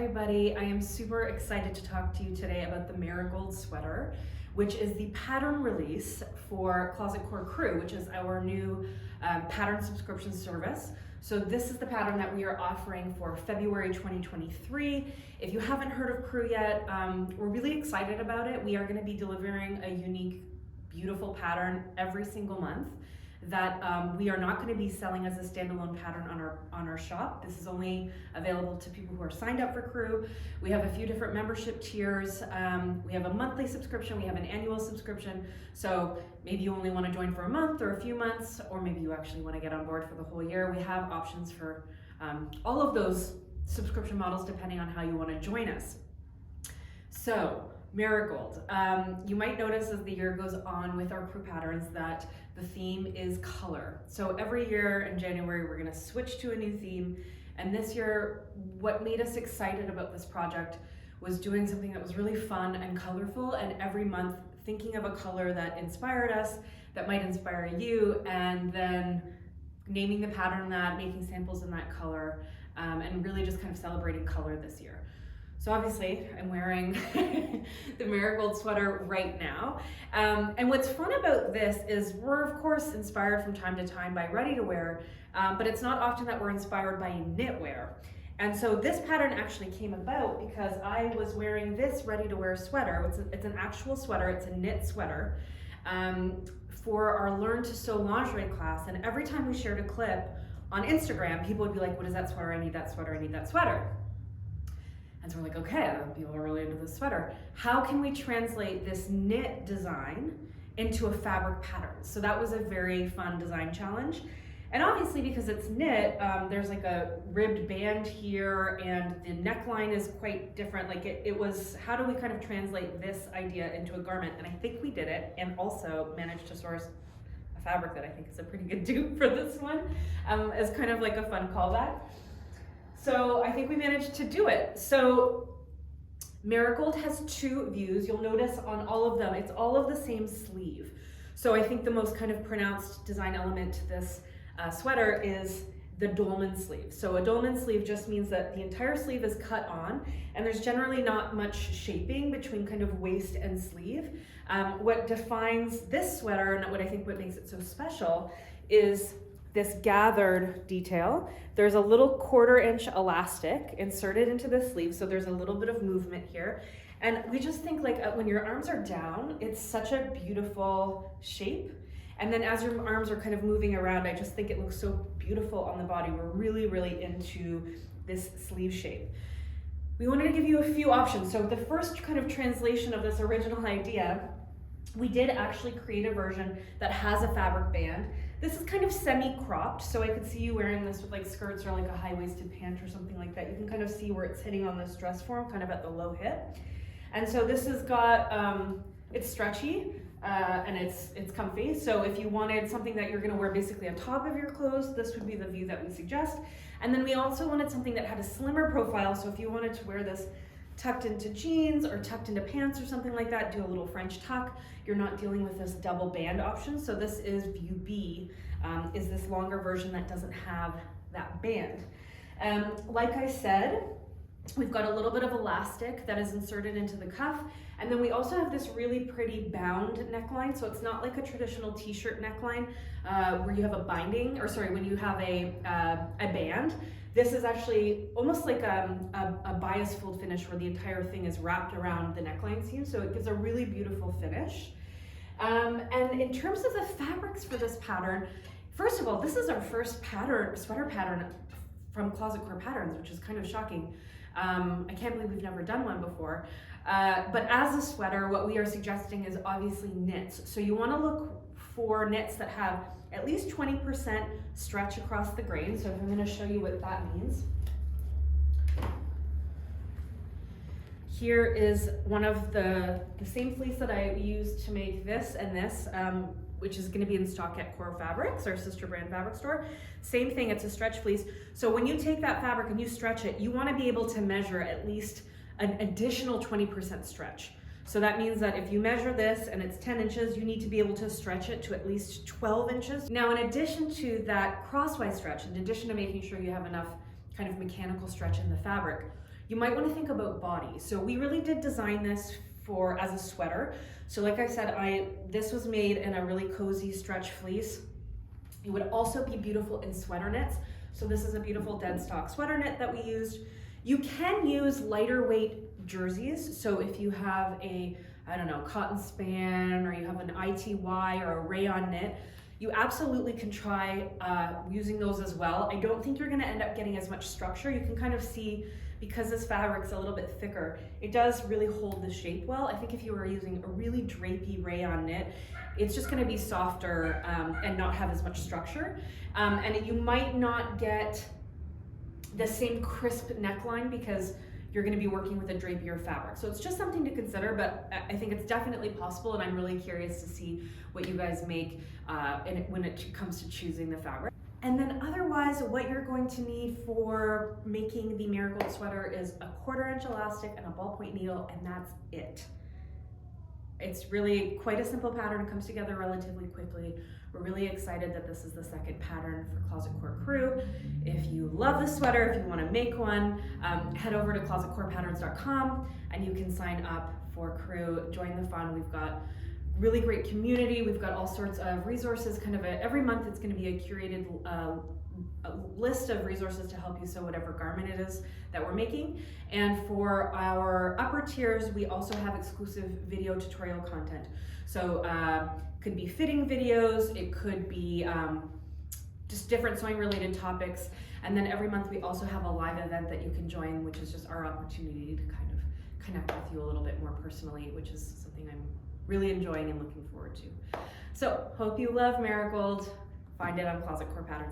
everybody. I am super excited to talk to you today about the Marigold sweater, which is the pattern release for Closet Core Crew, which is our new pattern subscription service. So this is the pattern that we are offering for February 2023. If you haven't heard of Crew yet, we're really excited about it. We are going to be delivering a unique, beautiful pattern every single month that we are not going to be selling as a standalone pattern on our shop. This is only available to people who are signed up for Crew. We have a few different membership tiers. We have a monthly subscription, we have an annual subscription. So maybe you only want to join for a month or a few months, or maybe you actually want to get on board for the whole year. We have options for all of those subscription models depending on how you want to join us. So Marigold. You might notice as the year goes on with our Crew patterns that the theme is color. So every year in January we're going to switch to a new theme, and this year what made us excited about this project was doing something that was really fun and colorful, and every month thinking of a color that inspired us, that might inspire you, and then naming the pattern that, making samples in that color, and really just kind of celebrating color this year. So obviously I'm wearing the Marigold sweater right now. And what's fun about this is we're of course inspired from time to time by ready-to-wear, but it's not often that we're inspired by knitwear. And so this pattern actually came about because I was wearing this ready-to-wear sweater. It's an actual sweater, it's a knit sweater, for our Learn to Sew lingerie class. And every time we shared a clip on Instagram, people would be like, what is that sweater? I need that sweater, I need that sweater. And so we're like, okay, people are really into this sweater. How can we translate this knit design into a fabric pattern? So that was a very fun design challenge. And obviously because it's knit, there's like a ribbed band here, and the neckline is quite different. Like it was, how do we kind of translate this idea into a garment? And I think we did it, and also managed to source a fabric that I think is a pretty good dupe for this one, as kind of like a fun callback. So I think we managed to do it. So Marigold has two views. You'll notice on all of them, it's all of the same sleeve. So I think the most kind of pronounced design element to this sweater is the dolman sleeve. So a dolman sleeve just means that the entire sleeve is cut on, and there's generally not much shaping between kind of waist and sleeve. What defines this sweater, and what makes it so special, is this gathered detail. There's a little 1/4 inch elastic inserted into the sleeve, so there's a little bit of movement here. And we just think like when your arms are down, it's such a beautiful shape. And then as your arms are kind of moving around, I just think it looks so beautiful on the body. We're really, really into this sleeve shape. We wanted to give you a few options. So the first kind of translation of this original idea, we did actually create a version that has a fabric band. This is kind of semi-cropped, so I could see you wearing this with like skirts or like a high-waisted pant or something like that. You can kind of see where it's hitting on this dress form, kind of at the low hip. And so this has got, it's stretchy and it's comfy. So if you wanted something that you're gonna wear basically on top of your clothes, this would be the view that we suggest. And then we also wanted something that had a slimmer profile. So if you wanted to wear this tucked into jeans or tucked into pants or something like that, do a little French tuck, you're not dealing with this double band option. So this is view B, is this longer version that doesn't have that band. Like I said, we've got a little bit of elastic that is inserted into the cuff, and then we also have this really pretty bound neckline. So it's not like a traditional t-shirt neckline where you have a binding, or sorry, when you have a band. This is actually almost like a bias fold finish where the entire thing is wrapped around the neckline seam, so it gives a really beautiful finish. And in terms of the fabrics for this pattern, first of all, this is our first sweater pattern from Closet Core Patterns, which is kind of shocking. I can't believe we've never done one before. But as a sweater, what we are suggesting is obviously knits. So you want to look for knits that have at least 20% stretch across the grain. So I'm going to show you what that means. Here is one of the same fleece that I used to make this and this, which is going to be in stock at Core Fabrics, our sister brand fabric store. Same thing, it's a stretch fleece. So when you take that fabric and you stretch it, you want to be able to measure at least an additional 20% stretch. So that means that if you measure this and it's 10 inches, you need to be able to stretch it to at least 12 inches. Now, in addition to that crosswise stretch, in addition to making sure you have enough kind of mechanical stretch in the fabric, you might want to think about body. So we really did design this as a sweater. So like I said, this was made in a really cozy stretch fleece. It would also be beautiful in sweater knits. So this is a beautiful dead stock sweater knit that we used. You can use lighter weight jerseys. So if you have a, I don't know, cotton span, or you have an ITY or a rayon knit, you absolutely can try using those as well. I don't think you're gonna end up getting as much structure. You can kind of see, because this fabric's a little bit thicker, it does really hold the shape well. I think if you were using a really drapey rayon knit, it's just gonna be softer and not have as much structure. And you might not get the same crisp neckline because you're gonna be working with a drapier fabric. So it's just something to consider, but I think it's definitely possible, and I'm really curious to see what you guys make when it comes to choosing the fabric. And then otherwise, what you're going to need for making the Marigold sweater is a 1/4" elastic and a ballpoint needle, and that's it. It's really quite a simple pattern. It comes together relatively quickly. We're really excited that this is the second pattern for Closet Core Crew. If you love the sweater, if you want to make one, head over to closetcorepatterns.com and you can sign up for Crew. Join the fun. We've got really great community. We've got all sorts of resources. Every month it's going to be a curated a list of resources to help you sew whatever garment it is that we're making. And for our upper tiers, we also have exclusive video tutorial content. So could be fitting videos, it could be just different sewing related topics. And then every month we also have a live event that you can join, which is just our opportunity to kind of connect with you a little bit more personally, which is something I'm really enjoying and looking forward to. So hope you love Marigold. Find it on Closet Core Patterns.